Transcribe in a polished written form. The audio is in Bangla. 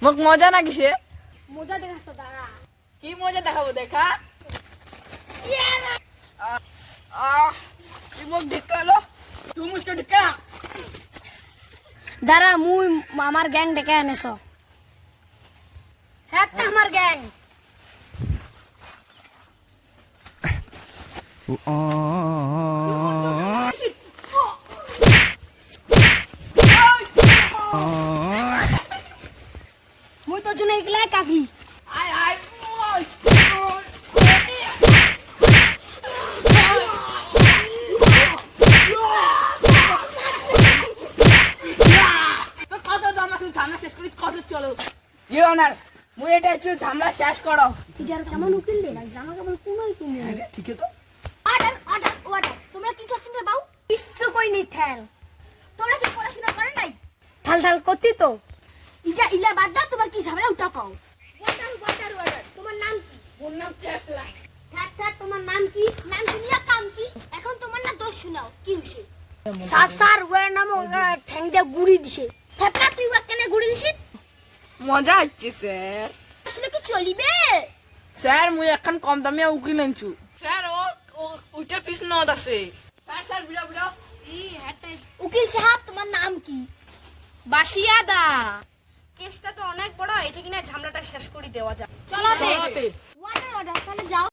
মোক মজা না কিসে? মজা দেখাস তো দাঁড়া। কি মজা দেখাবো দেখা? তুই মোক ঢেকালো, তুই মুসকে ঢেকা। দাঁড়া মুই আমার গ্যাং ডেকে আনেছ। হ্যাঁ আমার গ্যাং। মুই তো জন্য এগুলাই কাকি। আয় আয় ওই তো কত দাম আছে ঝামেলা শেষ করি কত চলো জি ওনার মুই এটা একটু ঝামেলা শেষ করো ইজার কেমন উকিল দে ভাই জামা কাপড় কোনই কিনে ঠিক আছে তো অর্ডার অর্ডার অর্ডার তোমরা কি করছিস রে বাউ কিচ্ছু কই নি ঠেল তোমরা কি পড়াশোনা করে নাই ঠাল ঠাল করতি তো ইলা ইলা বাদ দাও তোমার কি ঝামেলা উঠা কও অর্ডার অর্ডার অর্ডার তোমার নাম কি ওর নাম ঠেকলা থাক থাক তোমার নাম কি নাম শুনিয়া কাম কি এখন তোমার না দোষ শোনাও কি হইছে স্যার স্যার ওর নাম ঠ্যাং দিয়ে গুড়ি দিছে থাকা তুই কেনে গুড়ি দিছিস মজা হচ্ছে স্যার আসলে কি চলিবে স্যার মুই এখন কম দামে উকিল আনছু স্যার ও ওইটা পিস নদ আছে স্যার স্যার বিড়া বিড়া উকিল সাহেব তোমার নাম কি বাসিয়া দা কেসটা তো অনেক বড়, এটা কিনা ঝামেলাটা শেষ করে দেওয়া যায়। চলো চলো তে। অর্ডার অর্ডার তাহলে যাও